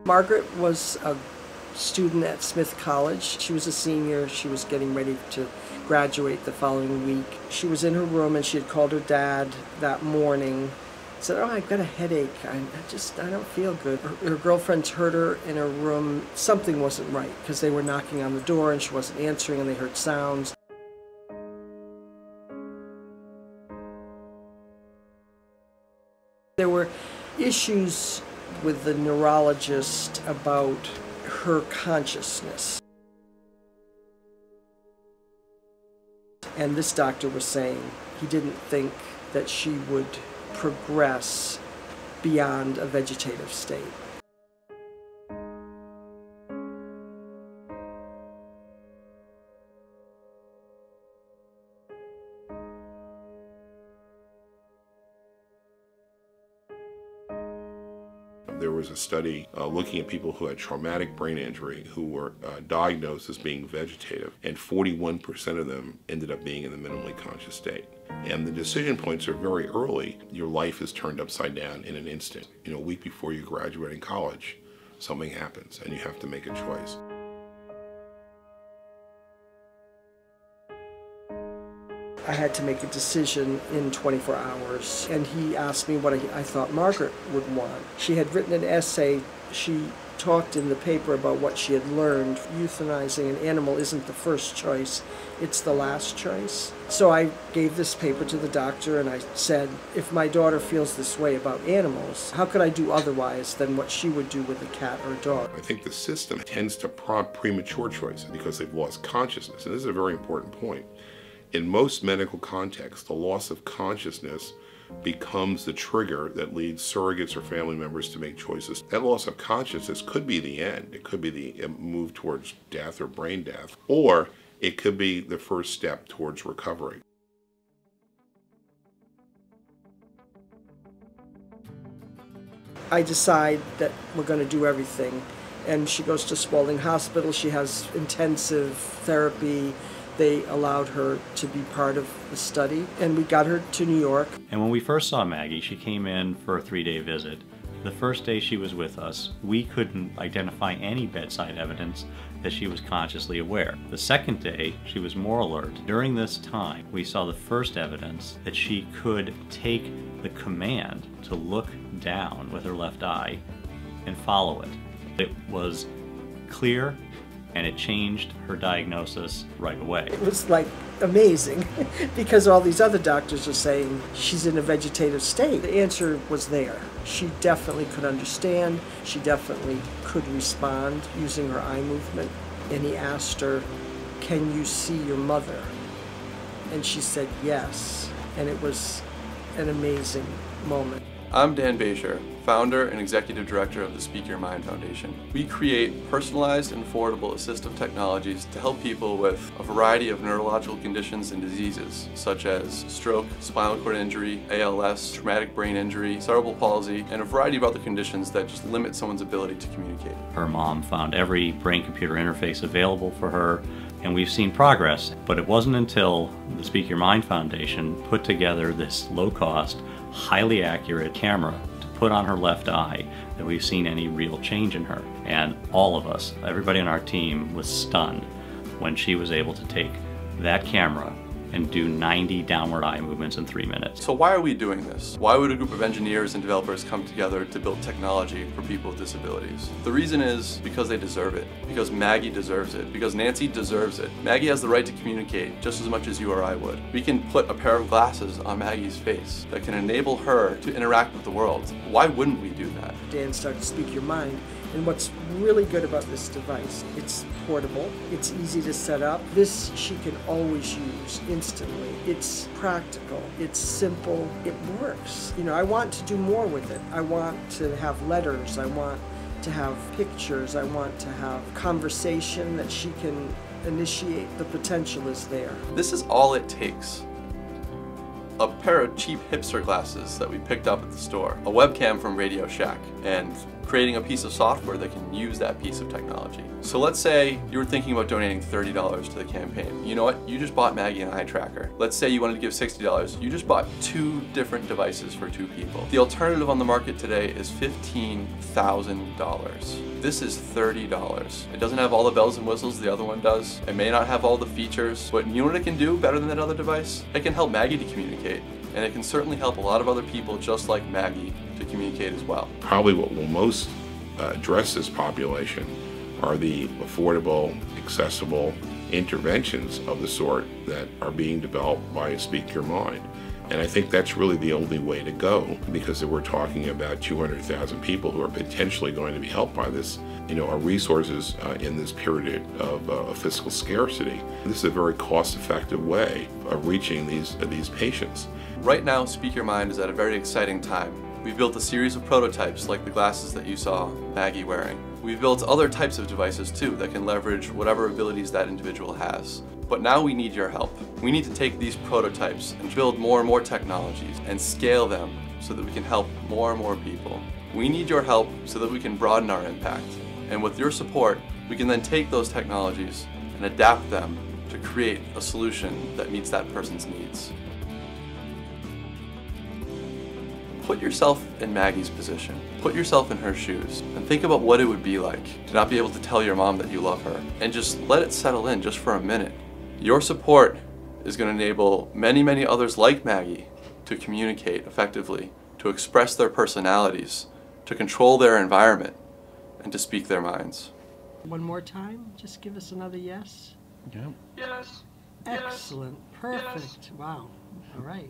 Margaret was a student at Smith College. She was a senior. She was getting ready to graduate the following week. She was in her room and she had called her dad that morning. Said, "Oh, I've got a headache. I don't feel good." Her girlfriends heard her in her room. Something wasn't right because they were knocking on the door and she wasn't answering and they heard sounds. There were issues with the neurologist about her consciousness. And this doctor was saying he didn't think that she would progress beyond a vegetative state. There was a study looking at people who had traumatic brain injury who were diagnosed as being vegetative, and 41% of them ended up being in the minimally conscious state. And the decision points are very early. Your life is turned upside down in an instant. A week before you graduate in college, something happens and you have to make a choice. I had to make a decision in 24 hours, and he asked me what I thought Margaret would want. She had written an essay. She talked in the paper about what she had learned. Euthanizing an animal isn't the first choice, it's the last choice. So I gave this paper to the doctor and I said, if my daughter feels this way about animals, how could I do otherwise than what she would do with a cat or a dog? I think the system tends to prompt premature choices because they've lost consciousness, and this is a very important point. In most medical contexts, the loss of consciousness becomes the trigger that leads surrogates or family members to make choices. That loss of consciousness could be the end. It could be the move towards death or brain death, or it could be the first step towards recovery. I decide that we're going to do everything, and she goes to Spaulding Hospital. She has intensive therapy. They allowed her to be part of the study, and we got her to New York. And when we first saw Maggie, she came in for a 3-day visit. The first day she was with us, we couldn't identify any bedside evidence that she was consciously aware. The second day, she was more alert. During this time, we saw the first evidence that she could take the command to look down with her left eye and follow it. It was clear, and it changed her diagnosis right away. It was like amazing because all these other doctors are saying she's in a vegetative state. The answer was there. She definitely could understand. She definitely could respond using her eye movement. And he asked her, "Can you see your mother?" And she said yes. And it was an amazing moment. I'm Dan Basher, founder and executive director of the Speak Your Mind Foundation. We create personalized and affordable assistive technologies to help people with a variety of neurological conditions and diseases, such as stroke, spinal cord injury, ALS, traumatic brain injury, cerebral palsy, and a variety of other conditions that just limit someone's ability to communicate. Her mom found every brain-computer interface available for her, and we've seen progress. But it wasn't until the Speak Your Mind Foundation put together this low-cost, highly accurate camera to put on her left eye that we've seen any real change in her. And all of us, everybody on our team, was stunned when she was able to take that camera and do 90 downward eye movements in 3 minutes. So why are we doing this? Why would a group of engineers and developers come together to build technology for people with disabilities? The reason is because they deserve it, because Maggie deserves it, because Nancy deserves it. Maggie has the right to communicate just as much as you or I would. We can put a pair of glasses on Maggie's face that can enable her to interact with the world. Why wouldn't we do that? Dan started to Speak Your Mind. And what's really good about this device, it's portable, it's easy to set up. This she can always use instantly. It's practical, it's simple, it works. I want to do more with it. I want to have letters, I want to have pictures, I want to have conversation that she can initiate. The potential is there. This is all it takes. A pair of cheap hipster glasses that we picked up at the store, a webcam from Radio Shack, and creating a piece of software that can use that piece of technology. So let's say you were thinking about donating $30 to the campaign. You know what? You just bought Maggie an eye tracker. Let's say you wanted to give $60. You just bought 2 different devices for 2 people. The alternative on the market today is $15,000. This is $30. It doesn't have all the bells and whistles the other one does. It may not have all the features, but you know what it can do better than that other device? It can help Maggie to communicate. And it can certainly help a lot of other people just like Maggie to communicate as well. Probably what will most address this population are the affordable, accessible interventions of the sort that are being developed by Speak Your Mind. And I think that's really the only way to go, because we're talking about 200,000 people who are potentially going to be helped by this. You know, our resources in this period of fiscal scarcity. This is a very cost-effective way of reaching these patients. Right now, Speak Your Mind is at a very exciting time. We've built a series of prototypes like the glasses that you saw Maggie wearing. We've built other types of devices too that can leverage whatever abilities that individual has. But now we need your help. We need to take these prototypes and build more and more technologies and scale them so that we can help more and more people. We need your help so that we can broaden our impact. And with your support, we can then take those technologies and adapt them to create a solution that meets that person's needs. Put yourself in Maggie's position. Put yourself in her shoes and think about what it would be like to not be able to tell your mom that you love her, and just let it settle in just for a minute. Your support is going to enable many, many others like Maggie to communicate effectively, to express their personalities, to control their environment, and to speak their minds. One more time, just give us another yes. Yep. Yes. Excellent. Perfect. Wow. All right.